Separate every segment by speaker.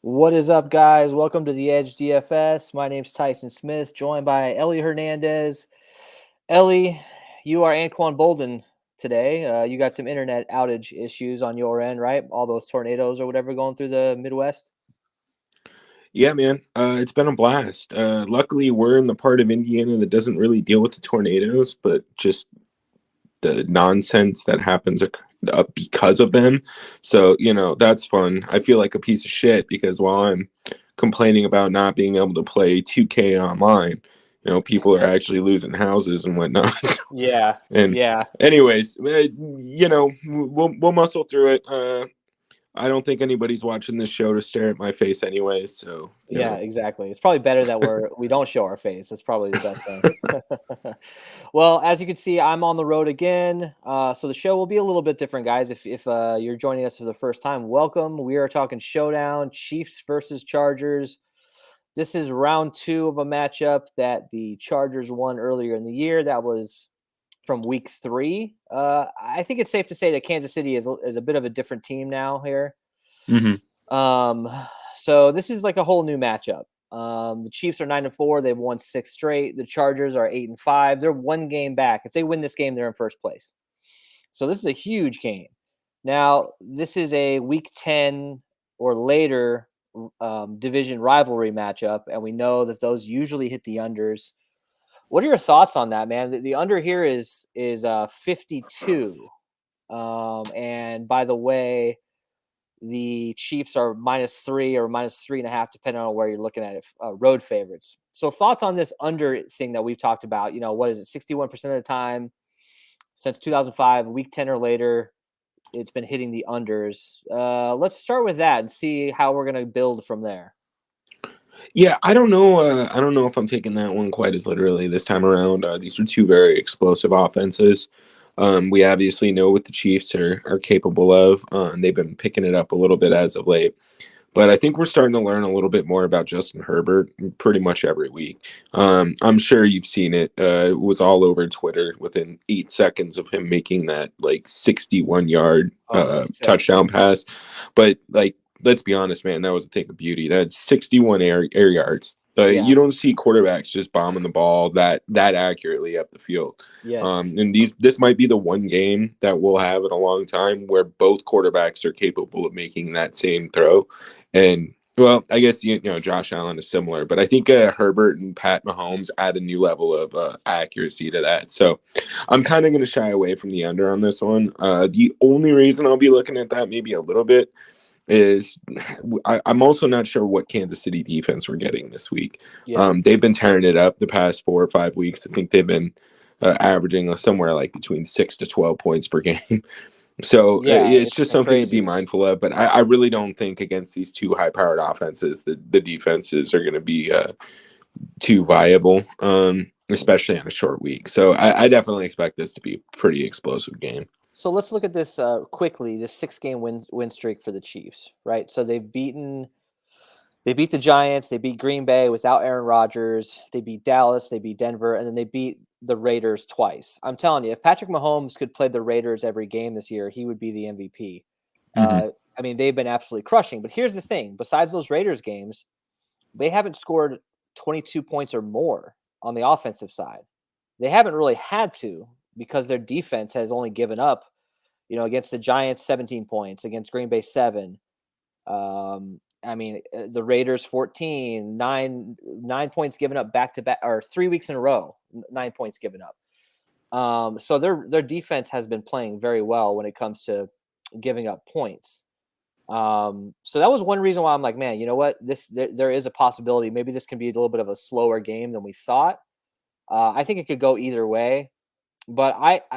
Speaker 1: What is up, guys? Welcome to the Edge DFS. My name's Tyson Smith, joined by Ellie Hernandez. Ellie, you are Anquan Bolden today. You got some internet outage issues on your end, right? All those tornadoes or whatever going through the Midwest.
Speaker 2: Yeah, man. It's been a blast. Luckily, we're in the part of Indiana that doesn't really deal with the tornadoes, but just the nonsense that happens because of them. So, that's fun. I feel like a piece of shit because while I'm complaining about not being able to play 2K online, people are actually losing houses and whatnot.
Speaker 1: Yeah,
Speaker 2: And
Speaker 1: yeah.
Speaker 2: anyways, we'll muscle through it. I don't think anybody's watching this show to stare at my face anyways, so
Speaker 1: Yeah, exactly. It's probably better that we don't show our face. That's probably the best thing. Well, as you can see, I'm on the road again. So the show will be a little bit different, guys. If you're joining us for the first time, welcome. We are talking showdown, Chiefs versus Chargers. This is round 2 of a matchup that the Chargers won earlier in the year. That was from week 3. I think it's safe to say that Kansas City is a bit of a different team now here. So this is like a whole new matchup. The Chiefs are 9-4. They've won 6 straight. The Chargers are 8-5. They're 1 game back. If they win this game, they're in first place. So this is a huge game. Now, this is a week 10 or later division rivalry matchup, and we know that those usually hit the unders. What are your thoughts on that, man? The under here is 52. And by the way, the Chiefs are -3 or -3.5, depending on where you're looking at it, road favorites. So thoughts on this under thing that we've talked about? What is it? 61% of the time since 2005, week 10 or later, it's been hitting the unders. Let's start with that and see how we're going to build from there.
Speaker 2: Yeah, I don't know. I don't know if I'm taking that one quite as literally this time around. These are 2 very explosive offenses. We obviously know what the Chiefs are capable of. And they've been picking it up a little bit as of late. But I think we're starting to learn a little bit more about Justin Herbert pretty much every week. I'm sure you've seen it. It was all over Twitter within 8 seconds of him making that 61-yard touchdown pass. But let's be honest, man, that was a thing of beauty. That's 61 air yards. You don't see quarterbacks just bombing the ball that accurately up the field.
Speaker 1: Yes.
Speaker 2: And this might be the one game that we'll have in a long time where both quarterbacks are capable of making that same throw. And well, I guess Josh Allen is similar, but I think Herbert and Pat Mahomes add a new level of accuracy to that. So I'm kind of going to shy away from the under on this one. The only reason I'll be looking at that maybe a little bit is I'm also not sure what Kansas City defense we're getting this week.
Speaker 1: Yeah.
Speaker 2: They've been tearing it up the past 4 or 5 weeks. I think they've been averaging somewhere between 6 to 12 points per game. So it's just something to be mindful of. But I really don't think against these 2 high-powered offenses that the defenses are going to be too viable, especially on a short week. So I definitely expect this to be a pretty explosive game.
Speaker 1: So let's look at this quickly. This 6-game win streak for the Chiefs, right? So they beat the Giants, they beat Green Bay without Aaron Rodgers, they beat Dallas, they beat Denver, and then they beat the Raiders twice. I'm telling you, if Patrick Mahomes could play the Raiders every game this year, he would be the MVP. I mean, they've been absolutely crushing. But here's the thing: besides those Raiders games, they haven't scored 22 points or more on the offensive side. They haven't really had to, because their defense has only given up, against the Giants, 17 points, against Green Bay, 7. I mean, the Raiders, 14, 9 points given up back to back, or 3 weeks in a row, 9 points given up. So their defense has been playing very well when it comes to giving up points. So that was one reason why I'm like, man, you know what? There is a possibility. Maybe this can be a little bit of a slower game than we thought. I think it could go either way. But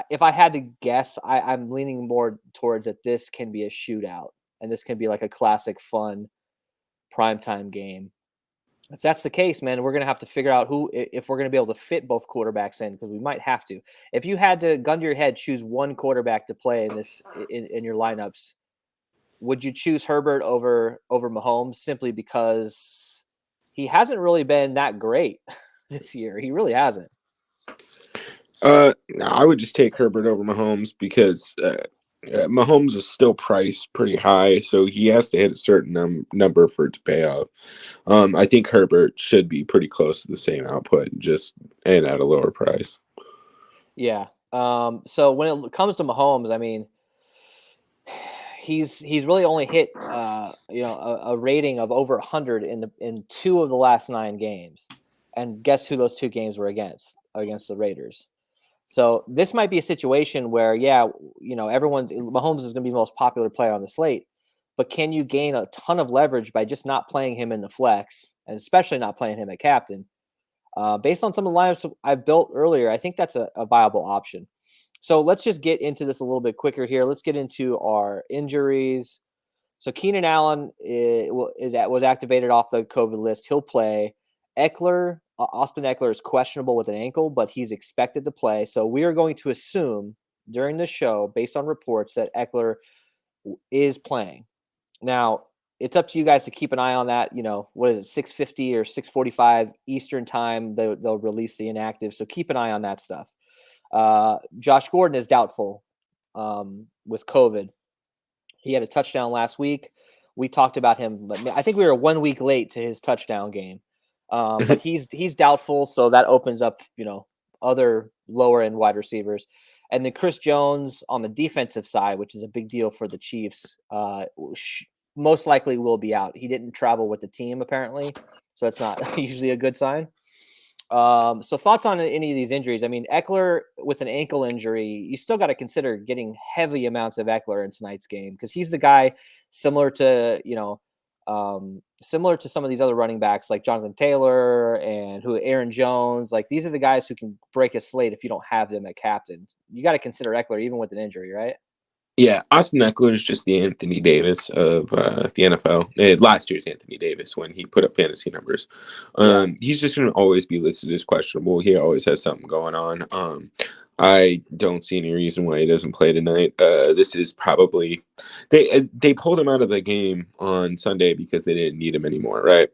Speaker 1: if I had to guess, I'm leaning more towards that this can be a shootout, and this can be like a classic, fun primetime game. If that's the case, man, we're going to have to figure out if we're going to be able to fit both quarterbacks in, because we might have to. If you had to, gun to your head, choose one quarterback to play in your lineups, would you choose Herbert over Mahomes simply because he hasn't really been that great this year? He really hasn't.
Speaker 2: I would just take Herbert over Mahomes because Mahomes is still priced pretty high, so he has to hit a certain number for it to pay off. I think Herbert should be pretty close to the same output, just and at a lower price.
Speaker 1: Yeah. So when it comes to Mahomes, I mean, he's really only hit a rating of over 100 in 2 of the last 9 games. And guess who those 2 games were against? Against the Raiders. So this might be a situation where, Mahomes is going to be the most popular player on the slate, but can you gain a ton of leverage by just not playing him in the flex, and especially not playing him at captain? Based on some of the lineups I've built earlier, I think that's a viable option. So let's just get into this a little bit quicker here. Let's get into our injuries. So Keenan Allen was activated off the COVID list. He'll play. Austin Eckler is questionable with an ankle, but he's expected to play. So we are going to assume during the show, based on reports, that Eckler is playing. Now, it's up to you guys to keep an eye on that. What is it, 6:50 or 6:45 Eastern time? They'll release the inactive. So keep an eye on that stuff. Josh Gordon is doubtful with COVID. He had a touchdown last week. We talked about him, but I think we were 1 week late to his touchdown game. But he's doubtful, so that opens up, other lower end wide receivers. And then Chris Jones on the defensive side, which is a big deal for the Chiefs, most likely will be out. He didn't travel with the team apparently, so that's not usually a good sign. So thoughts on any of these injuries? I mean, Eckler with an ankle injury, you still got to consider getting heavy amounts of Eckler in tonight's game because he's the guy similar to some of these other running backs like Jonathan Taylor and Aaron Jones. Like these are the guys who can break a slate if you don't have them at captain. You got to consider Eckler even with an injury, right?
Speaker 2: Yeah, Austin Eckler is just the Anthony Davis of the NFL. Last year's Anthony Davis when he put up fantasy numbers. He's just going to always be listed as questionable. He always has something going on. I don't see any reason why he doesn't play tonight. This is probably they pulled him out of the game on Sunday because they didn't need him anymore, right?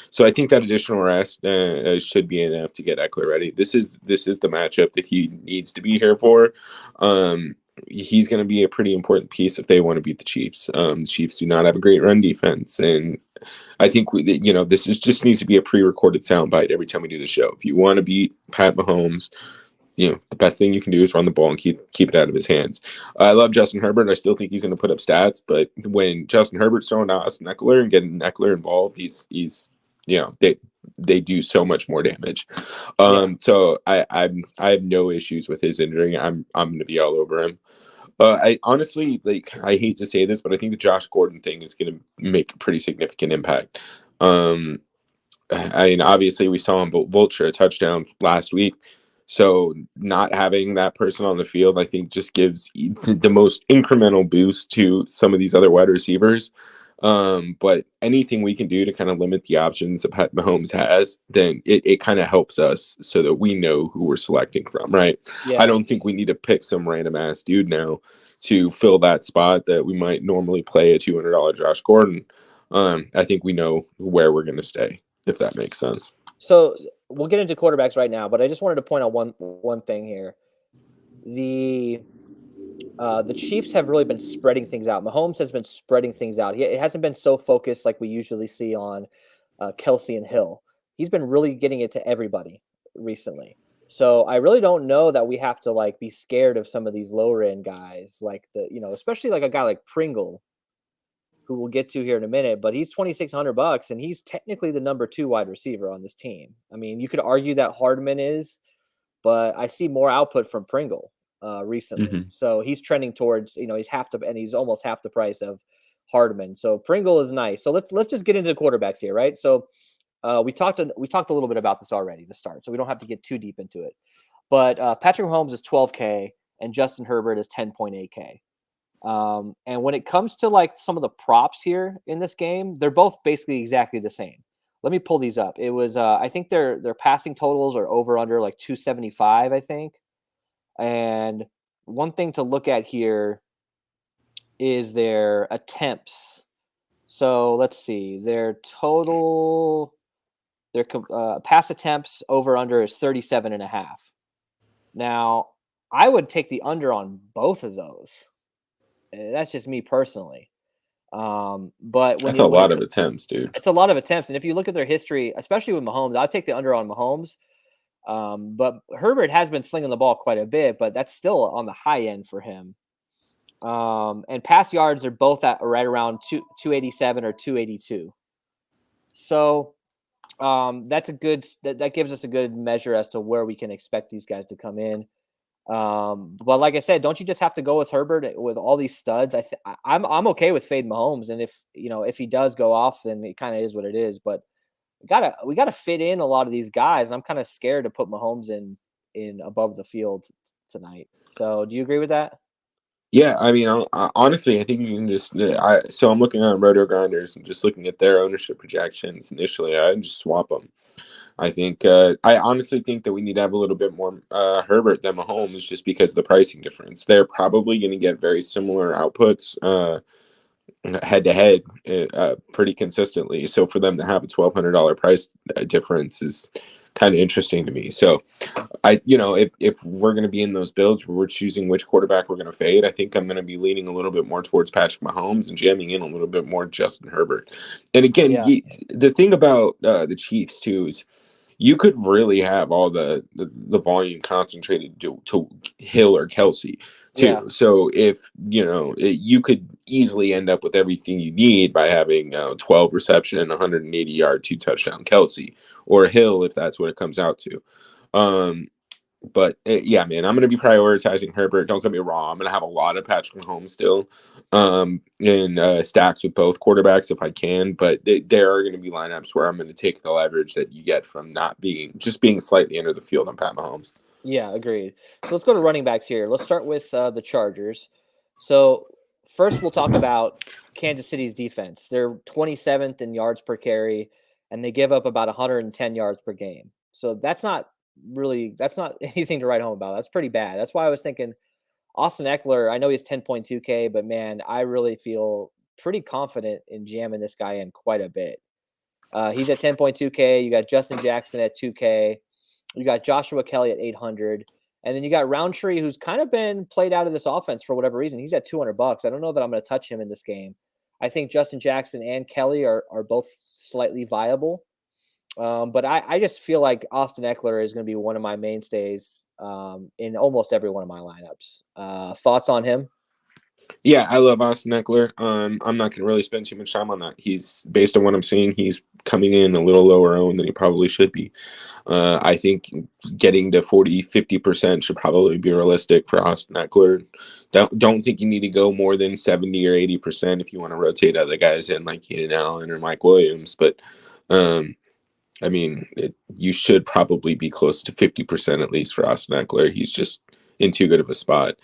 Speaker 2: So I think that additional rest should be enough to get Eckler ready. This is the matchup that he needs to be here for. He's going to be a pretty important piece if they want to beat the Chiefs. The Chiefs do not have a great run defense, and I think this just needs to be a pre-recorded soundbite every time we do the show. If you want to beat Pat Mahomes, the best thing you can do is run the ball and keep it out of his hands. I love Justin Herbert. I still think he's going to put up stats, but when Justin Herbert's throwing to Austin Eckler and getting Eckler involved, he's they do so much more damage. So I have no issues with his injury. I'm going to be all over him. I honestly, I hate to say this, but I think the Josh Gordon thing is going to make a pretty significant impact. I mean, obviously we saw him vulture a touchdown last week. So not having that person on the field, I think, just gives the most incremental boost to some of these other wide receivers. But anything we can do to kind of limit the options that Pat Mahomes has, then it kind of helps us so that we know who we're selecting from, right?
Speaker 1: Yeah.
Speaker 2: I don't think we need to pick some random ass dude now to fill that spot that we might normally play a $200 Josh Gordon. I think we know where we're going to stay, if that makes sense.
Speaker 1: So we'll get into quarterbacks right now, but I just wanted to point out one thing here. The Chiefs have really been spreading things out. Mahomes has been spreading things out. It hasn't been so focused like we usually see on Kelsey and Hill. He's been really getting it to everybody recently. So I really don't know that we have to be scared of some of these lower end guys, especially like a guy like Pringle, who we'll get to here in a minute, but he's $2,600 and he's technically the number 2 wide receiver on this team. I mean, you could argue that Hardman is, but I see more output from Pringle recently.
Speaker 2: Mm-hmm.
Speaker 1: So he's trending towards, he's almost half the price of Hardman. So Pringle is nice. So let's just get into the quarterbacks here, right? So we talked a little bit about this already to start, so we don't have to get too deep into it. But Patrick Mahomes is $12K and Justin Herbert is $10.8K. And when it comes to some of the props here in this game, they're both basically exactly the same. Let me pull these up. It was I think their passing totals are over under 275, I think. And one thing to look at here is their attempts. So let's see. Their pass attempts over under is 37.5. Now, I would take the under on both of those. That's just me personally. But
Speaker 2: That's a lot of attempts, dude.
Speaker 1: it's a lot of attempts, and if you look at their history, especially with Mahomes, I'll take the under on Mahomes. But Herbert has been slinging the ball quite a bit, but that's still on the high end for him. And pass yards are both at right around 287 or 282. So that's that gives us a good measure as to where we can expect these guys to come in. But like I said, don't you just have to go with Herbert with all these studs? I'm okay with fade Mahomes, and if he does go off, then it kind of is what it is. But we gotta fit in a lot of these guys. I'm kind of scared to put Mahomes in above the field tonight. So do you agree with that?
Speaker 2: Yeah, I mean, honestly, I think you can just. So I'm looking on Roto Grinders and just looking at their ownership projections initially. I just swap them. I think. I honestly think that we need to have a little bit more Herbert than Mahomes, just because of the pricing difference. They're probably going to get very similar outputs head to head pretty consistently. So for them to have a $1,200 price difference is kind of interesting to me. So if we're going to be in those builds where we're choosing which quarterback we're going to fade, I think I'm going to be leaning a little bit more towards Patrick Mahomes and jamming in a little bit more Justin Herbert. And again,
Speaker 1: Yeah.
Speaker 2: the thing about the Chiefs too is you could really have all the volume concentrated to Hill or Kelsey too.
Speaker 1: Yeah.
Speaker 2: So if you could easily end up with everything you need by having 12 reception, 180 yard, 2 touchdown Kelsey or Hill, if that's what it comes out to. But yeah, man, I'm going to be prioritizing Herbert. Don't get me wrong. I'm going to have a lot of Patrick Mahomes still in stacks with both quarterbacks if I can. But there are going to be lineups where I'm going to take the leverage that you get from just being slightly under the field on Pat Mahomes.
Speaker 1: Yeah, agreed. So let's go to running backs here. Let's start with the Chargers. So first, we'll talk about Kansas City's defense. They're 27th in yards per carry, and they give up about 110 yards per game. So that's not anything to write home about. That's pretty bad. That's why I was thinking Austin Eckler. I know he's 10.2K, but man, I really feel pretty confident in jamming this guy in quite a bit. He's at 10.2K. You got Justin Jackson at 2K. You got Joshua Kelly at 800. And then you got Roundtree, who's kind of been played out of this offense for whatever reason. He's at $200. I don't know that I'm going to touch him in this game. I think Justin Jackson and Kelly are both slightly viable. But I just feel like Austin Eckler is going to be one of my mainstays in almost every one of my lineups. Thoughts on him?
Speaker 2: Yeah, I love Austin Eckler. I'm not going to really spend too much time on that. He's, based on what I'm seeing, he's coming in a little lower owned than he probably should be. I think getting to 40-50% should probably be realistic for Austin Eckler. Don't think you need to go more than 70 or 80% if you want to rotate other guys in like Keenan Allen or Mike Williams. But I mean, you should probably be close to 50% at least for Austin Eckler. He's just in too good of a spot.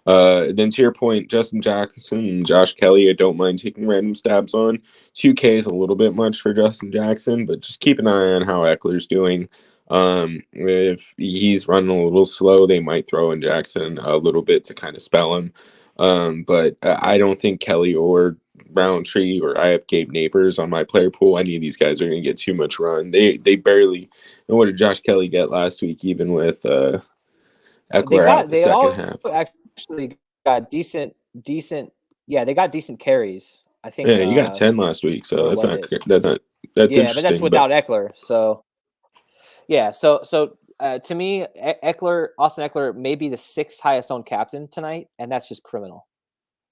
Speaker 2: Then to your point, Justin Jackson and Josh Kelly, I don't mind taking random stabs on. 2K is a little bit much for Justin Jackson, but just keep an eye on how Eckler's doing. If he's running a little slow, they might throw in Jackson a little bit to kind of spell him. But I don't think Kelly or Roundtree, or I have Gabe Neighbors on my player pool. Any of these guys are going to get too much run. They barely. And what did Josh Kelly get last week? Even with Eckler out the second half.
Speaker 1: Actually got decent. Yeah, they got decent carries. I think.
Speaker 2: Yeah, you got 10 last week, so that's interesting.
Speaker 1: But that's without Eckler. So yeah, so to me, Austin Eckler may be the 6th highest owned captain tonight, and that's just criminal.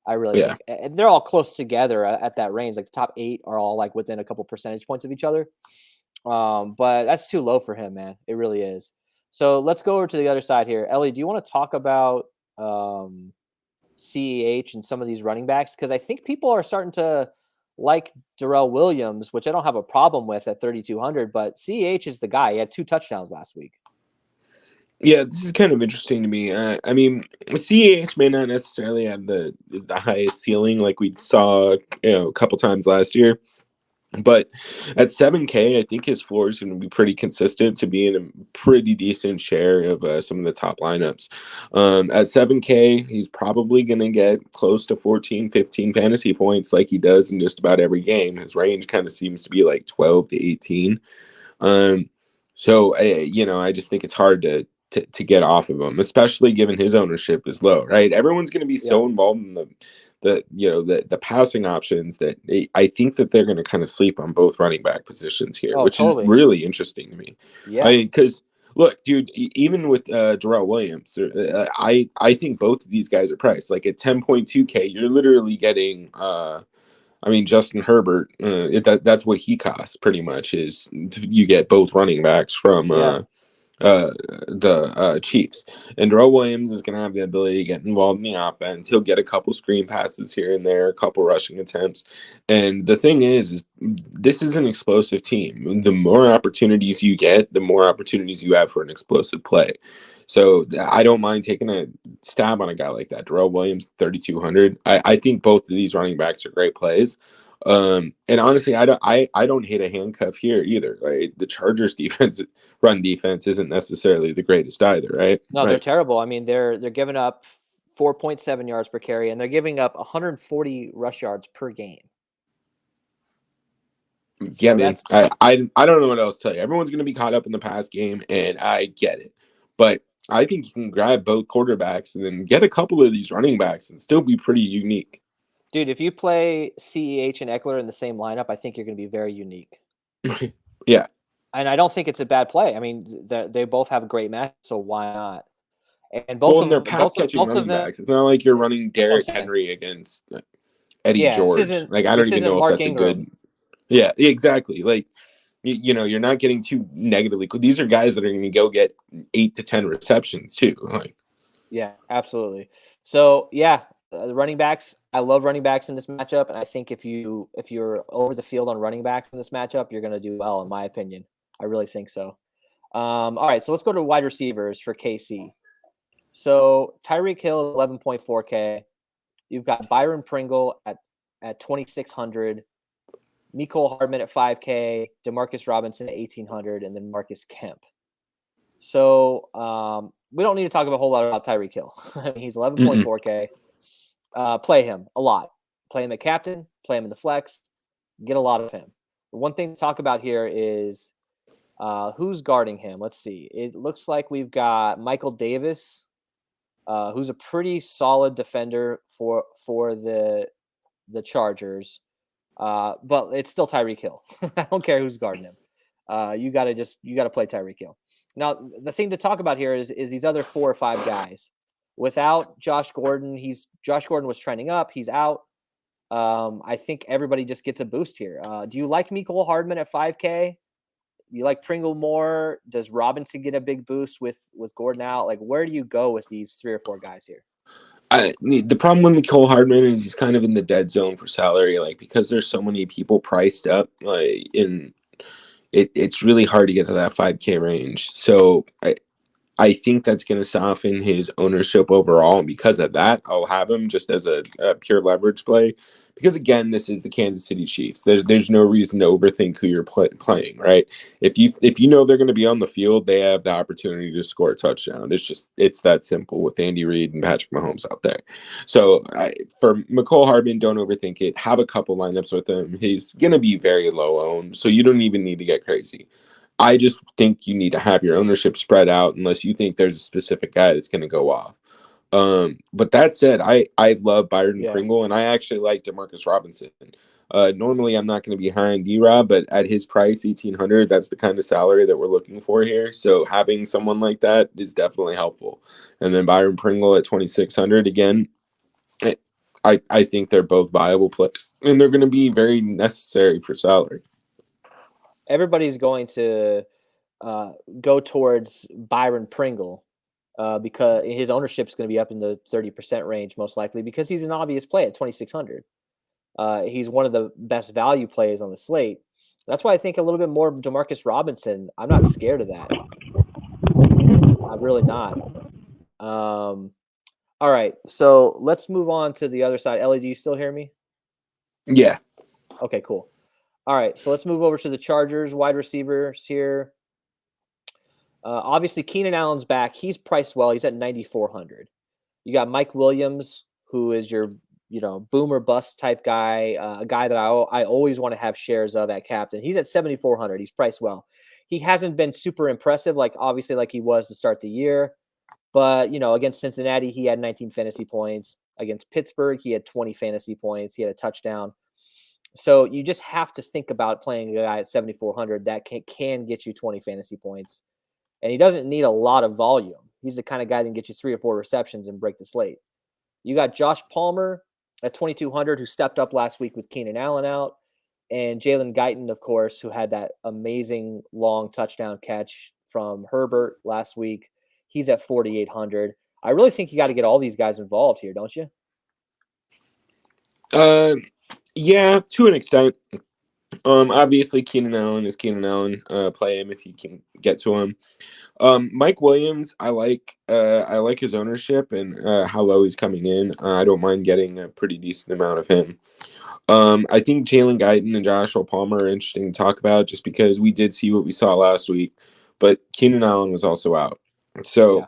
Speaker 1: I really think. And they're all close together at that range. Like the top 8 are all like within a couple percentage points of each other. But that's too low for him, man. It really is. So let's go over to the other side here. Ellie, do you want to talk about CEH and some of these running backs? Because I think people are starting to like Darrell Williams, which I don't have a problem with at 3,200, but CEH is the guy. He had 2 touchdowns last week.
Speaker 2: Yeah, this is kind of interesting to me. I mean, CEH may not necessarily have the highest ceiling like we saw a couple times last year. But at 7K, I think his floor is going to be pretty consistent to be in a pretty decent share of some of the top lineups. At 7K, he's probably going to get close to 14, 15 fantasy points like he does in just about every game. His range kind of seems to be like 12 to 18. So, I just think it's hard to get off of him, especially given his ownership is low, right? Everyone's going to be so involved in the the passing options that I think that they're going to kind of sleep on both running back positions here,
Speaker 1: Oh,
Speaker 2: which is
Speaker 1: totally.
Speaker 2: really interesting to me.
Speaker 1: Yeah.
Speaker 2: I mean, because look, dude, even with Darrell Williams, I think both of these guys are priced like at 10.2K. You're literally getting I mean, Justin Herbert, that's what he costs pretty much. Is you get both running backs from
Speaker 1: Yeah.
Speaker 2: the Chiefs. And Darrell Williams is going to have the ability to get involved in the offense. He'll get a couple screen passes here and there, a couple rushing attempts. And the thing is this is an explosive team. The more opportunities you get, the more opportunities you have for an explosive play. So I don't mind taking a stab on a guy like that. Darrell Williams, 3,200. I think both of these running backs are great plays. And honestly, I don't hate a handcuff here either. Right, the Chargers run defense isn't necessarily the greatest either, right?
Speaker 1: No, they're terrible. I mean, they're giving up 4.7 yards per carry, and they're giving up 140 rush yards per game.
Speaker 2: Yeah,
Speaker 1: So
Speaker 2: man. I don't know what else to tell you. Everyone's going to be caught up in the past game, and I get it. But I think you can grab both quarterbacks and then get a couple of these running backs and still be pretty unique.
Speaker 1: Dude, if you play CEH and Eckler in the same lineup, I think you're going to be very unique.
Speaker 2: Yeah.
Speaker 1: And I don't think it's a bad play. I mean, they both have a great match, so why not? And both of
Speaker 2: They're
Speaker 1: them,
Speaker 2: pass catching running backs. It's not like you're running Derrick Henry against Eddie George. Like I don't even know if that's a good. Yeah, exactly. Like you're not getting too negatively. These are guys that are going to go get 8 to 10 receptions too. Like,
Speaker 1: yeah, absolutely. So yeah, the running backs. I love running backs in this matchup, and I think if you're over the field on running backs in this matchup, you're going to do well, in my opinion. I really think so. All right, so let's go to wide receivers for KC. So Tyreek Hill, 11.4K. You've got Byron Pringle at 2,600. Mecole Hardman at 5K. Demarcus Robinson at 1,800, and then Marcus Kemp. So we don't need to talk a whole lot about Tyreek Hill. I mean, he's 11.4K. Play him a lot. Play him at captain. Play him in the flex. Get a lot of him. The one thing to talk about here is who's guarding him. Let's see. It looks like we've got Michael Davis, who's a pretty solid defender for the Chargers. But it's still Tyreek Hill. I don't care who's guarding him. You got to play Tyreek Hill. Now, the thing to talk about here is these other 4 or 5 guys. Without Josh Gordon, Josh Gordon was trending up. He's out. I think everybody just gets a boost here. Do you like Mecole Hardman at 5K? You like Pringle more? Does Robinson get a big boost with Gordon out? Like, where do you go with these 3 or 4 guys here?
Speaker 2: The problem with Mecole Hardman is he's kind of in the dead zone for salary, like because there's so many people priced up, it's really hard to get to that 5K range. So I think that's going to soften his ownership overall. And because of that, I'll have him just as a pure leverage play. Because again, this is the Kansas City Chiefs. There's no reason to overthink who you're playing, right? If you know they're going to be on the field, they have the opportunity to score a touchdown. It's that simple with Andy Reid and Patrick Mahomes out there. So for Mecole Hardman, don't overthink it. Have a couple lineups with him. He's going to be very low owned, so you don't even need to get crazy. I just think you need to have your ownership spread out unless you think there's a specific guy that's going to go off. But that said, I love Byron Pringle, and I actually like Demarcus Robinson. Normally, I'm not going to be high on D-Rob, but at his price, 1,800, that's the kind of salary that we're looking for here. So having someone like that is definitely helpful. And then Byron Pringle at 2,600, again, I think they're both viable plays, and they're going to be very necessary for salary.
Speaker 1: Everybody's going to go towards Byron Pringle because his ownership is going to be up in the 30% range, most likely, because he's an obvious play at 2,600. He's one of the best value plays on the slate. That's why I think a little bit more Demarcus Robinson. I'm not scared of that. I'm really not. All right, so let's move on to the other side. Ellie, do you still hear me?
Speaker 2: Yeah.
Speaker 1: Okay, cool. All right, so let's move over to the Chargers wide receivers here. Obviously, Keenan Allen's back. He's priced well. He's at 9,400. You got Mike Williams, who is your boomer bust type guy, a guy that I always want to have shares of at captain. He's at 7,400. He's priced well. He hasn't been super impressive, like he was to start the year. But, against Cincinnati, he had 19 fantasy points. Against Pittsburgh, he had 20 fantasy points. He had a touchdown. So you just have to think about playing a guy at 7,400 that can get you 20 fantasy points. And he doesn't need a lot of volume. He's the kind of guy that can get you 3 or 4 receptions and break the slate. You got Josh Palmer at 2,200 who stepped up last week with Keenan Allen out. And Jalen Guyton, of course, who had that amazing long touchdown catch from Herbert last week. He's at 4,800. I really think you got to get all these guys involved here, don't you?
Speaker 2: Yeah, to an extent. Obviously Keenan Allen is Keenan Allen. Play him if you can get to him. Mike Williams, I like his ownership and how low he's coming in. I don't mind getting a pretty decent amount of him. I think Jalen Guyton and Joshua Palmer are interesting to talk about just because we did see what we saw last week, but Keenan Allen was also out. So yeah.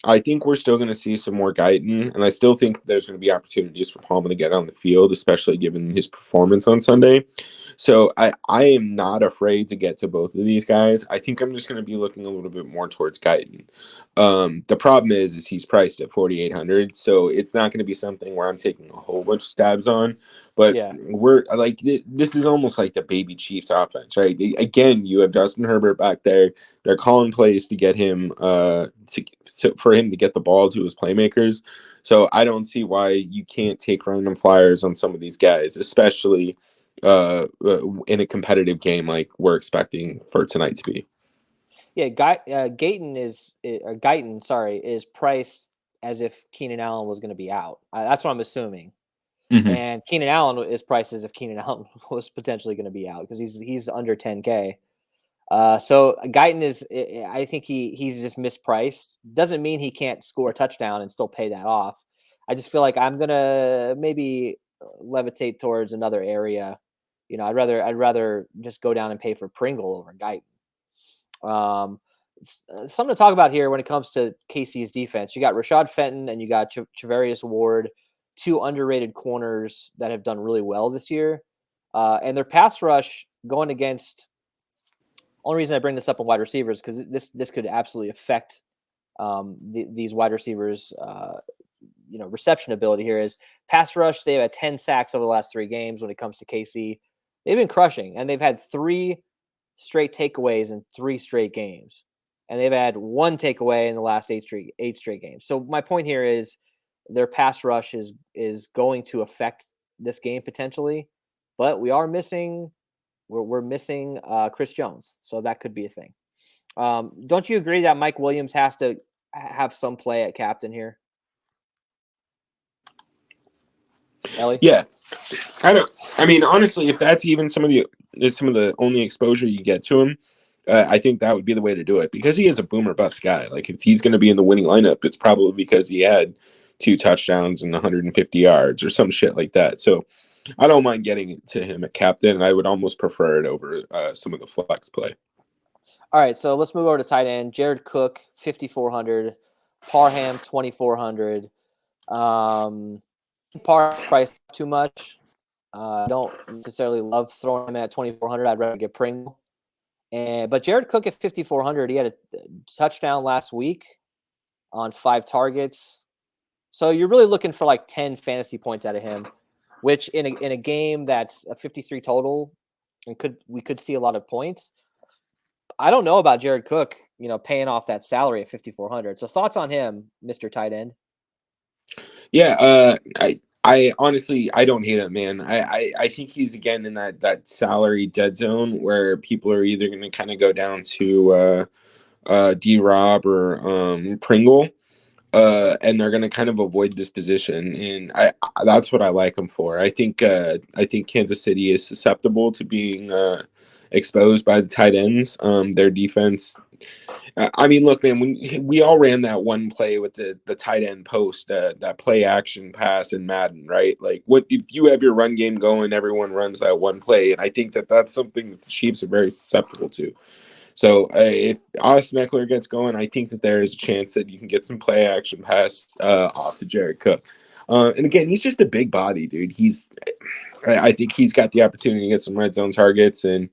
Speaker 2: I think we're still going to see some more Guyton, and I still think there's going to be opportunities for Palmer to get on the field, especially given his performance on Sunday. So I am not afraid to get to both of these guys. I think I'm just going to be looking a little bit more towards Guyton. The problem is he's priced at 4,800, so it's not going to be something where I'm taking a whole bunch of stabs on. But we're like, this is almost like the baby Chiefs offense, right? Again, you have Justin Herbert back there. They're calling plays to get him for him to get the ball to his playmakers. So I don't see why you can't take random flyers on some of these guys, especially in a competitive game like we're expecting for tonight to be.
Speaker 1: Yeah, Guyton is priced as if Keenan Allen was going to be out. That's what I'm assuming. Mm-hmm. And Keenan Allen is priced as if Keenan Allen was potentially going to be out because he's under 10K. So Guyton is, I think he's just mispriced. Doesn't mean he can't score a touchdown and still pay that off. I just feel like I'm gonna maybe levitate towards another area. You know, I'd rather just go down and pay for Pringle over Guyton. Something to talk about here when it comes to KC's defense. You got Rashad Fenton and you got Charvarius Ward, 2 underrated corners that have done really well this year. And their pass rush going against. Only reason I bring this up on wide receivers because this could absolutely affect these wide receivers, reception ability here is pass rush. They've had 10 sacks over the last 3 games when it comes to KC. They've been crushing, and they've had 3 straight takeaways in 3 straight games, and they've had 1 takeaway in the last 8 straight games. So my point here is their pass rush is going to affect this game potentially, but we are missing. We're missing Chris Jones, so that could be a thing. Don't you agree that Mike Williams has to have some play at captain here? Ellie?
Speaker 2: Yeah, I mean, honestly, if that's even some of the only exposure you get to him, I think that would be the way to do it because he is a boomer bust guy. Like if he's going to be in the winning lineup, it's probably because he had 2 touchdowns and 150 yards or some shit like that. So I don't mind getting it to him at captain, and I would almost prefer it over some of the flex play.
Speaker 1: All right, so let's move over to tight end. Jared Cook, 5,400. Parham, 2,400. Par price too much. I don't necessarily love throwing him at 2,400. I'd rather get Pringle. But Jared Cook at 5,400, he had a touchdown last week on 5 targets. So you're really looking for like 10 fantasy points out of him, which in a game that's a 53 total and we could see a lot of points. I don't know about Jared Cook, paying off that salary at 5,400. So thoughts on him, Mr. Tight End?
Speaker 2: Yeah, I honestly I don't hate him, man. I think he's again in that salary dead zone where people are either going to kind of go down to D-Rob or Pringle. And they're going to kind of avoid this position, and that's what I like him for. I think Kansas City is susceptible to being exposed by the tight ends. Their defense. I mean, look, man. We all ran that one play with the tight end post, that play action pass in Madden, right? Like, what if you have your run game going? Everyone runs that one play, and I think that's something that the Chiefs are very susceptible to. So if Austin Eckler gets going, I think that there is a chance that you can get some play action pass off to Jared Cook. And again, he's just a big body, dude. I think he's got the opportunity to get some red zone targets, and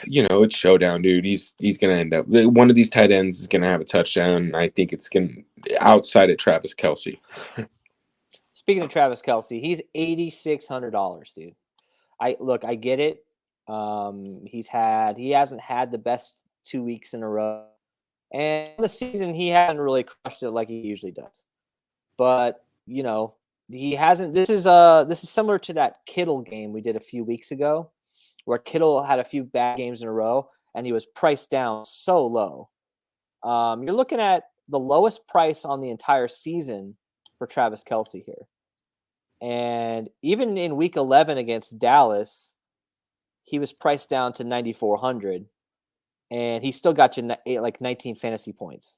Speaker 2: it's showdown, dude. He's going to end up one of these tight ends is going to have a touchdown. And I think it's going to outside of Travis Kelce.
Speaker 1: speaking of Travis Kelce, he's $8,600, dude. I get it. He hasn't had the best 2 weeks in a row, and the season he hasn't really crushed it like he usually does. But he hasn't. This is similar to that Kittle game we did a few weeks ago, where Kittle had a few bad games in a row, and he was priced down so low. You're looking at the lowest price on the entire season for Travis Kelce here. And even in week 11 against Dallas, he was priced down to 9,400, and he still got you like 19 fantasy points.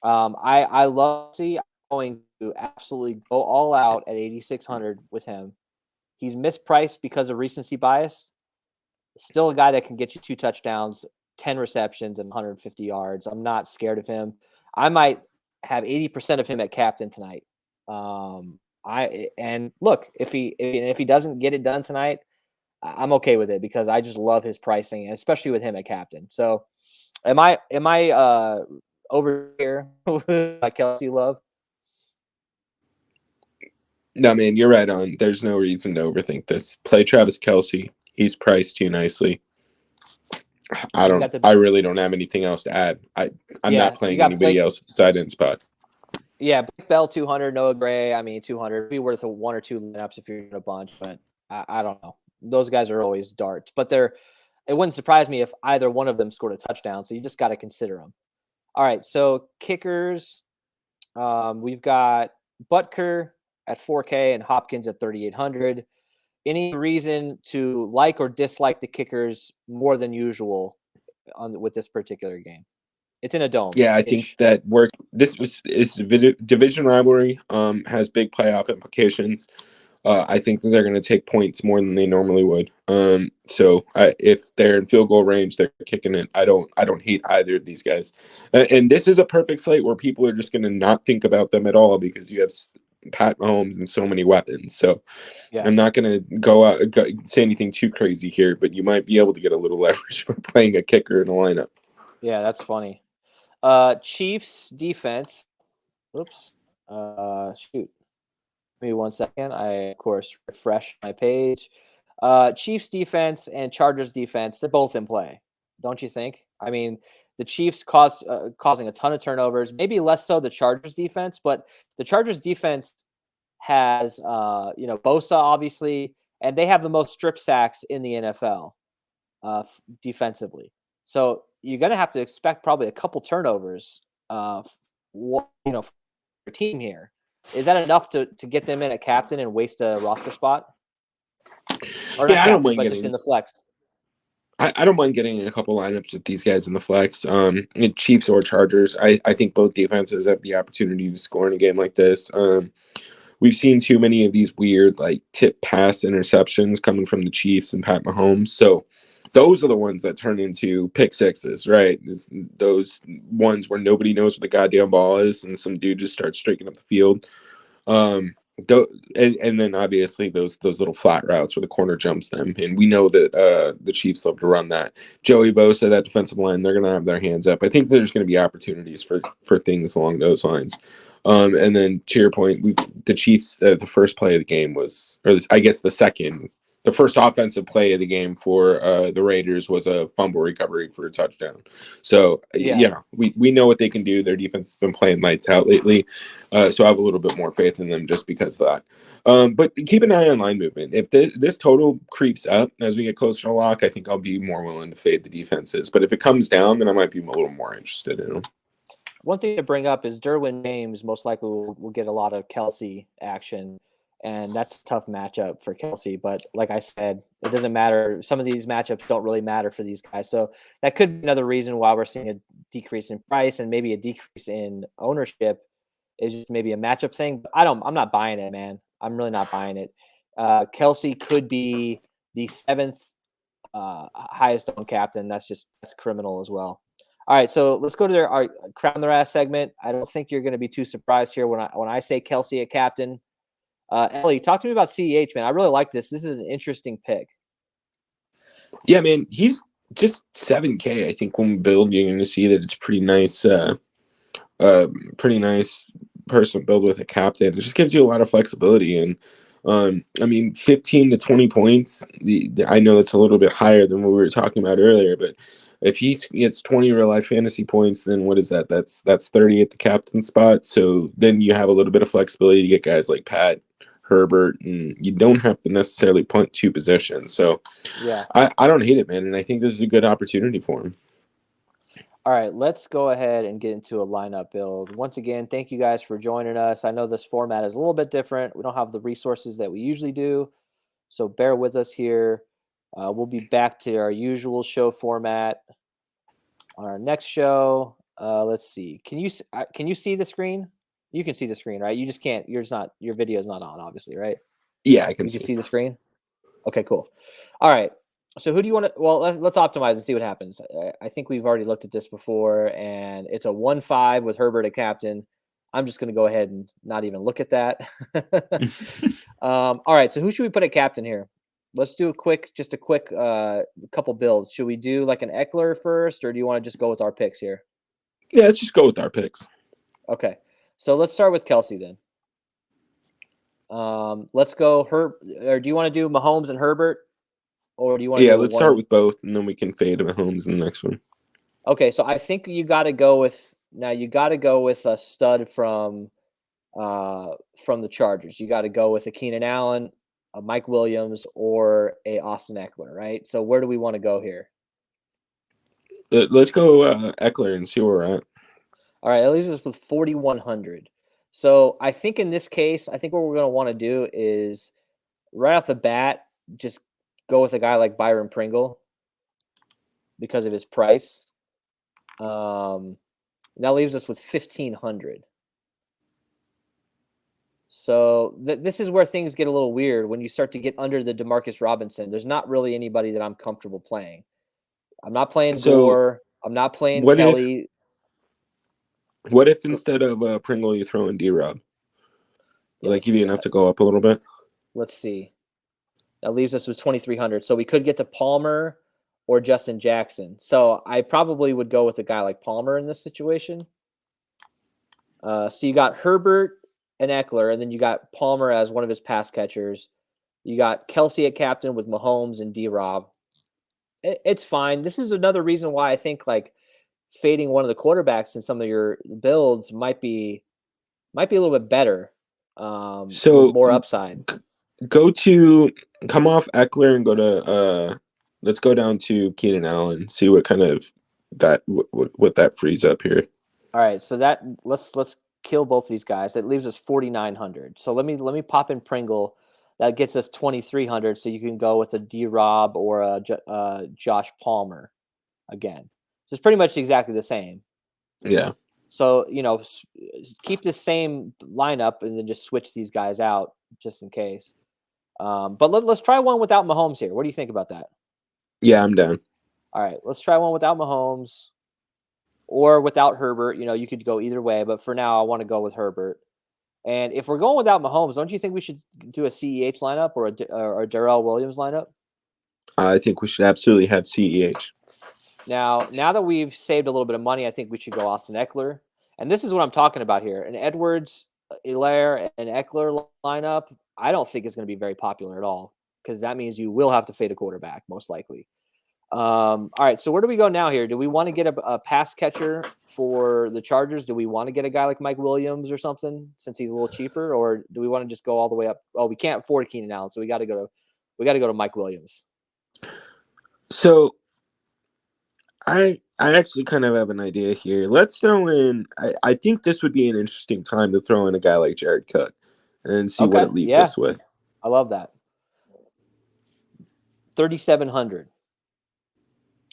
Speaker 1: I love to see. I'm going to absolutely go all out at 8,600 with him. He's mispriced because of recency bias. Still a guy that can get you 2 touchdowns, 10 receptions, and 150 yards. I'm not scared of him. I might have 80% of him at captain tonight. Look, if he doesn't get it done tonight, I'm okay with it because I just love his pricing, especially with him at captain. So, am I over here with my Kelce love?
Speaker 2: No, man, you're right on. There's no reason to overthink this. Play Travis Kelce. He's priced too nicely. I really don't have anything else to add. I'm not playing anybody else inside in spot.
Speaker 1: Yeah, Blake Bell 200, Noah Gray. 200 would be worth 1 or 2 lineups if you're in a bunch, but I don't know. Those guys are always darts, but it wouldn't surprise me if either one of them scored a touchdown. So you just got to consider them. All right, so kickers, we've got Butker at 4K and Hopkins at 3,800. Any reason to like or dislike the kickers more than usual with this particular game? It's in a dome.
Speaker 2: Yeah, I think that it's a division rivalry. Has big playoff implications. I think that they're going to take points more than they normally would. So if they're in field goal range, they're kicking it. I don't hate either of these guys. And this is a perfect slate where people are just going to not think about them at all because you have Pat Mahomes and so many weapons. So yeah. I'm not going to say anything too crazy here, but you might be able to get a little leverage by playing a kicker in a lineup.
Speaker 1: Yeah, that's funny. Chiefs defense. Oops. Shoot. Give me 1 second. I, of course, refresh my page. Chiefs defense and Chargers defense, they're both in play, don't you think? The Chiefs causing a ton of turnovers, maybe less so the Chargers defense, but the Chargers defense has, Bosa, obviously, and they have the most strip sacks in the NFL defensively. So you're going to have to expect probably a couple turnovers, for your team here. Is that enough to get them in at captain and waste a roster spot? Or not captain, I don't mind just in the flex.
Speaker 2: I don't mind getting a couple lineups with these guys in the flex. Chiefs or Chargers. I think both defenses have the opportunity to score in a game like this. We've seen too many of these weird tip pass interceptions coming from the Chiefs and Pat Mahomes. So those are the ones that turn into pick sixes, right? Those ones where nobody knows what the goddamn ball is and some dude just starts streaking up the field. And then obviously those little flat routes where the corner jumps them. And we know that the Chiefs love to run that. Joey Bosa, that defensive line, they're going to have their hands up. I think there's going to be opportunities for things along those lines. And then to your point, the Chiefs, the first play of the game was, or I guess the first offensive play of the game for the Raiders was a fumble recovery for a touchdown. So, we know what they can do. Their defense has been playing lights out lately. So I have a little bit more faith in them just because of that. But keep an eye on line movement. If this total creeps up as we get closer to lock, I think I'll be more willing to fade the defenses. But if it comes down, then I might be a little more interested in them.
Speaker 1: One thing to bring up is Derwin James most likely will get a lot of Kelce action. And that's a tough matchup for Kelce. But like I said, it doesn't matter. Some of these matchups don't really matter for these guys. So that could be another reason why we're seeing a decrease in price and maybe a decrease in ownership is just maybe a matchup thing. But I'm not buying it, man. I'm really not buying it. Kelce could be the 7th highest owned captain. That's criminal as well. All right, so let's go to our crown their ass segment. I don't think you're going to be too surprised here when I say Kelce at captain. Ellie, talk to me about CEH, man. I really like this. This is an interesting pick.
Speaker 2: Yeah, man. He's just 7K. I think when we build, you're going to see that it's pretty nice person build with a captain. It just gives you a lot of flexibility. And I mean, 15 to 20 points. I know it's a little bit higher than what we were talking about earlier, but if he gets 20 real life fantasy points, then what is that? That's 30 at the captain spot. So then you have a little bit of flexibility to get guys like Pat, Herbert, and you don't have to necessarily punt two positions. So
Speaker 1: Yeah.
Speaker 2: I don't hate it, man. And I think this is a good opportunity for him.
Speaker 1: All right, let's go ahead and get into a lineup build. Once again, thank you guys for joining us. I know this format is a little bit different. We don't have the resources that we usually do, so bear with us here. We'll be back to our usual show format on our next show. Let's see. Can you see the screen? You can see the screen, right? You just can't. Your video is not on, obviously, right?
Speaker 2: Yeah, I can
Speaker 1: You can see the screen. Okay, cool. All right. So who do you want to? Well, let's optimize and see what happens. I think we've already looked at this before, and it's a 1-5 with Herbert at captain. I'm just going to go ahead and not even look at that. All right. So who should we put at captain here? Let's do a quick couple builds. Should we do like an Eckler first, or do you want to just go with our picks here?
Speaker 2: Yeah, let's just go with our picks.
Speaker 1: Okay. So let's start with Kelsey then. Let's go or do you want to do Mahomes and Herbert? Or do you want to
Speaker 2: let's start with both, and then we can fade Mahomes in the next one.
Speaker 1: Okay, so I think you got to go with a stud from the Chargers. You got to go with a Keenan Allen, a Mike Williams, or a Austin Eckler, right? So where do we want to go here?
Speaker 2: Let's go Eckler and see where we're at.
Speaker 1: All right, that leaves us with 4,100. So I think in this case, I think what we're going to want to do is right off the bat, just go with a guy like Byron Pringle because of his price. That leaves us with 1,500. So this is where things get a little weird when you start to get under the Demarcus Robinson. There's not really anybody that I'm comfortable playing. I'm not playing Gore. I'm not playing Kelly.
Speaker 2: What if instead of Pringle you throw in D-Rob? Will that give you enough to go up a little bit?
Speaker 1: Let's see. That leaves us with 2,300. So we could get to Palmer or Justin Jackson. So I probably would go with a guy like Palmer in this situation. So you got Herbert and Eckler, and then you got Palmer as one of his pass catchers. You got Kelsey at captain with Mahomes and D-Rob. It's fine. This is another reason why I think like fading one of the quarterbacks in some of your builds might be a little bit better. So more upside.
Speaker 2: Come off Eckler and go to let's go down to Keenan Allen, see what kind of what that frees up here.
Speaker 1: All right, so that let's kill both these guys. It leaves us 4,900. So let me pop in Pringle. That gets us 2,300. So you can go with a D-Rob or a Josh Palmer again. So it's pretty much exactly the same.
Speaker 2: Yeah.
Speaker 1: So keep the same lineup and then just switch these guys out just in case. But let's try one without Mahomes here. What do you think about that?
Speaker 2: Yeah, I'm down.
Speaker 1: All right, let's try one without Mahomes or without Herbert. You could go either way, but for now, I want to go with Herbert. And if we're going without Mahomes, don't you think we should do a CEH lineup or a Darrell Williams lineup?
Speaker 2: I think we should absolutely have CEH.
Speaker 1: Now that we've saved a little bit of money, I think we should go Austin Eckler. And this is what I'm talking about here. An Edwards, Hilaire, and Eckler lineup, I don't think it's going to be very popular at all because that means you will have to fade a quarterback, most likely. All right, so where do we go now here? Do we want to get a pass catcher for the Chargers? Do we want to get a guy like Mike Williams or something since he's a little cheaper, or do we want to just go all the way up? Oh, we can't afford Keenan Allen, so we got to go to Mike Williams.
Speaker 2: So I actually kind of have an idea here. Let's throw in. I think this would be an interesting time to throw in a guy like Jared Cook and see what it leaves us with.
Speaker 1: I love that. 3,700.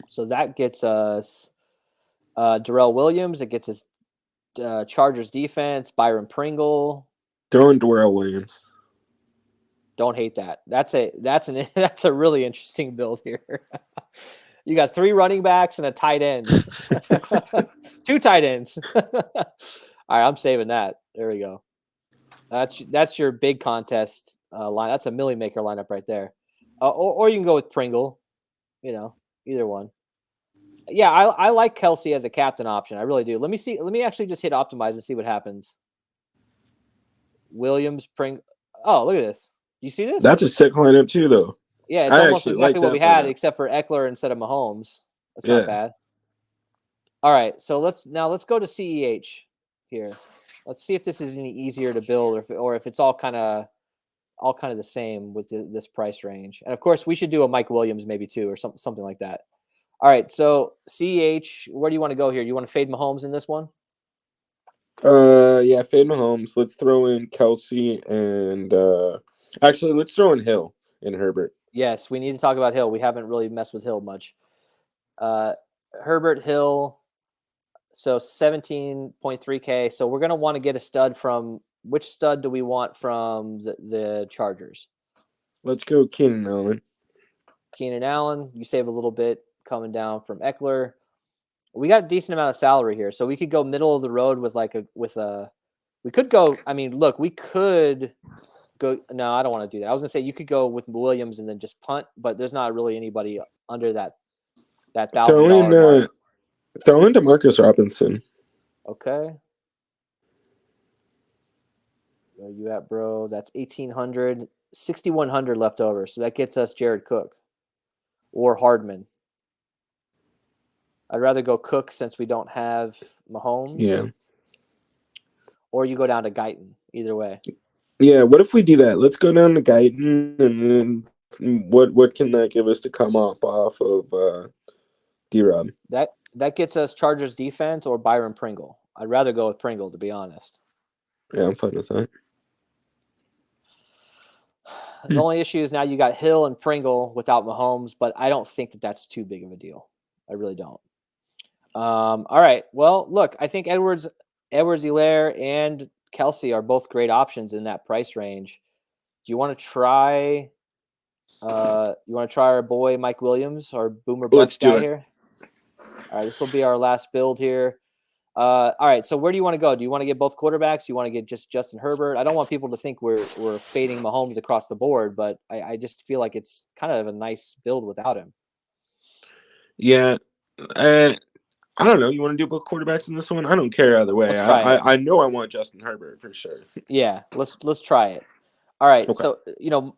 Speaker 1: So that gets us Darrell Williams. It gets us Chargers defense, Byron Pringle.
Speaker 2: Throw in Darrell Williams.
Speaker 1: Don't hate that. That's a really interesting build here. You got 3 running backs and a tight end. 2 tight ends. All right, I'm saving that. There we go. That's your big contest line. That's a Millie Maker lineup right there. Or you can go with Pringle. Either one. Yeah, I like Kelsey as a captain option. I really do. Let me actually just hit optimize and see what happens. Williams, Oh, look at this. You see this?
Speaker 2: That's a sick lineup too, though.
Speaker 1: Yeah, it's
Speaker 2: I
Speaker 1: almost
Speaker 2: actually like
Speaker 1: exactly what we
Speaker 2: that
Speaker 1: had,
Speaker 2: lineup.
Speaker 1: except for Eckler instead of Mahomes. That's not
Speaker 2: Yeah.
Speaker 1: bad. All right, so let's go to CEH here. Let's see if this is any easier to build, or if it's all kind of the same with this price range. And of course, we should do a Mike Williams maybe too, or something like that. All right, so CEH, where do you want to go here? You want to fade Mahomes in this one?
Speaker 2: Yeah, fade Mahomes. Let's throw in Kelsey and actually let's throw in Hill and Herbert.
Speaker 1: Yes, we need to talk about Hill. We haven't really messed with Hill much. Herbert, Hill, so 17.3K. So we're gonna want to get a stud from which stud do we want from the Chargers?
Speaker 2: Let's go Keenan Allen.
Speaker 1: Keenan Allen, you save a little bit coming down from Eckler. We got a decent amount of salary here, so we could go middle of the road with we could go. I mean, look, we could go. No, I don't want to do that. I was gonna say you could go with Williams and then just punt, but there's not really anybody under that $1,000 mark.
Speaker 2: Throw in Demarcus Robinson.
Speaker 1: Okay. Where you at, bro? That's 1,800, 6,100 left over. So that gets us Jared Cook or Hardman. I'd rather go Cook since we don't have Mahomes.
Speaker 2: Yeah.
Speaker 1: Or you go down to Guyton. Either way.
Speaker 2: Yeah. What if we do that? Let's go down to Guyton, and then what can that give us to come off of D-Rob?
Speaker 1: That gets us Chargers defense or Byron Pringle. I'd rather go with Pringle, to be honest.
Speaker 2: Yeah, I'm fine with that.
Speaker 1: The only issue is now you got Hill and Pringle without Mahomes, but I don't think that's too big of a deal. I really don't. All right. Well, look, I think Edwards-Helaire and Kelsey are both great options in that price range. Do you want to try? Our boy Mike Williams, our boomer bust guy here? All right, this will be our last build here. All right, so where do you want to go? Do you want to get both quarterbacks? Do you want to get just Justin Herbert? I don't want people to think we're fading Mahomes across the board, but I just feel like it's kind of a nice build without him.
Speaker 2: Yeah. I don't know. You want to do both quarterbacks in this one? I don't care either way. I know I want Justin Herbert for sure.
Speaker 1: Yeah, let's try it. All right. Okay. So,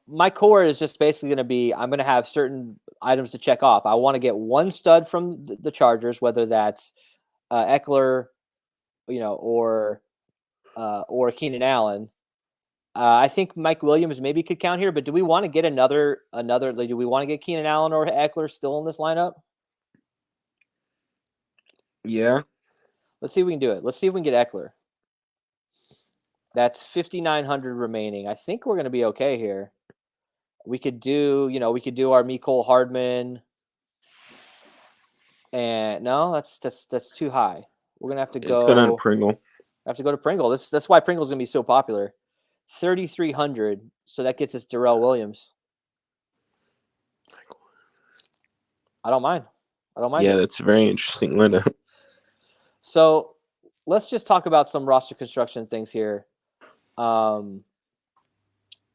Speaker 1: my core is just basically going to be I'm going to have certain items to check off. I want to get one stud from the Chargers, whether that's Eckler, or Keenan Allen. I think Mike Williams maybe could count here, but do we want to get another? Do we want to get Keenan Allen or Eckler still in this lineup?
Speaker 2: Yeah.
Speaker 1: Let's see if we can do it. Let's see if we can get Eckler. That's 5,900 remaining. I think we're going to be okay here. We could do our Mecole Hardman. And no, that's too high. We're going to have to go.
Speaker 2: It's going on Pringle.
Speaker 1: I have to go to Pringle. That's why Pringle's going to be so popular. 3,300. So that gets us Darrell Williams. I don't mind.
Speaker 2: Yeah, that's a very interesting lineup.
Speaker 1: So let's just talk about some roster construction things here. What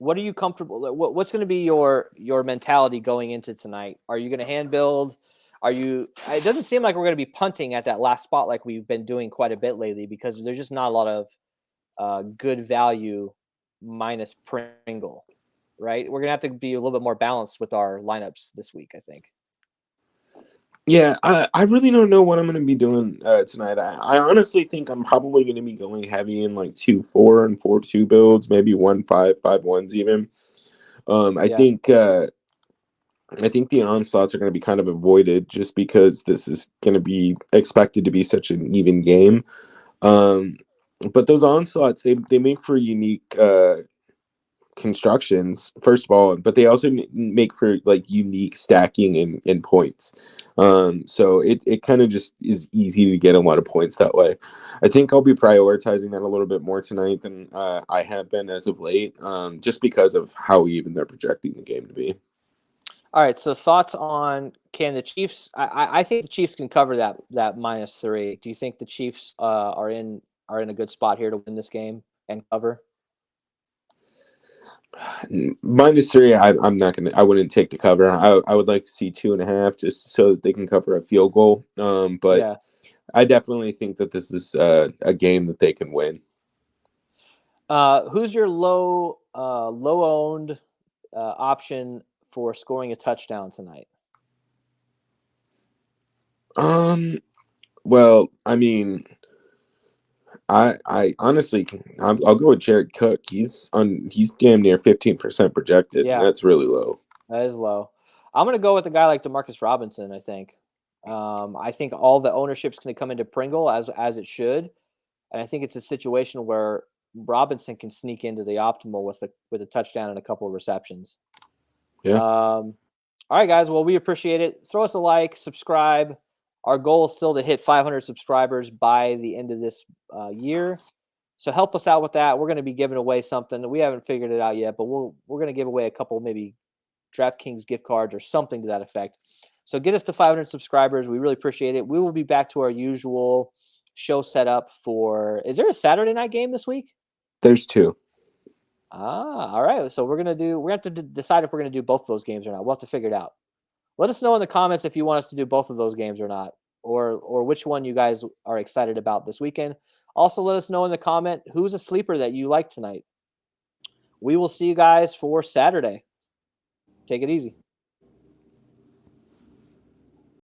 Speaker 1: are you comfortable? What's going to be your mentality going into tonight? Are you going to hand build? It doesn't seem like we're going to be punting at that last spot like we've been doing quite a bit lately because there's just not a lot of good value minus Pringle, right? We're going to have to be a little bit more balanced with our lineups this week, I think.
Speaker 2: Yeah, I really don't know what I'm going to be doing tonight. I honestly think I'm probably going to be going heavy in like 2-4 and 4-2 builds, maybe 1-5, 5-1s even. I think the onslaughts are going to be kind of avoided just because this is going to be expected to be such an even game. But those onslaughts, they make for unique constructions, first of all, but they also make for like unique stacking in points. So it kind of just is easy to get a lot of points that way. I think I'll be prioritizing that a little bit more tonight than I have been as of late, just because of how even they're projecting the game to be.
Speaker 1: All right, so thoughts on can the Chiefs? I think the Chiefs can cover that -3. Do you think the Chiefs are in a good spot here to win this game and cover?
Speaker 2: -3, I'm not gonna. I wouldn't take the cover. I would like to see 2.5 just so that they can cover a field goal. But yeah. I definitely think that this is a game that they can win.
Speaker 1: Who's your low owned option for scoring a touchdown tonight?
Speaker 2: Well, I mean, I honestly, I'll go with Jared Cook. He's damn near 15% projected, and
Speaker 1: Yeah,
Speaker 2: that's really low.
Speaker 1: that is low. I'm gonna go with a guy like Demarcus Robinson. I think all the ownership's going to come into Pringle as it should, and I think it's a situation where Robinson can sneak into the optimal with a touchdown and a couple of receptions.
Speaker 2: Yeah.
Speaker 1: All right, guys. Well, we appreciate it. Throw us a like, subscribe. Our goal is still to hit 500 subscribers by the end of this year. So help us out with that. We're going to be giving away something. We haven't figured it out yet, but we're going to give away a couple maybe DraftKings gift cards or something to that effect. So get us to 500 subscribers. We really appreciate it. We will be back to our usual show setup for. Is there a Saturday night game this week?
Speaker 2: There's 2.
Speaker 1: All right. So we're gonna have to decide if we're gonna do both of those games or not. We'll have to figure it out. Let us know in the comments if you want us to do both of those games or not, or which one you guys are excited about this weekend. Also, let us know in the comment who's a sleeper that you like tonight. We will see you guys for Saturday. Take it easy.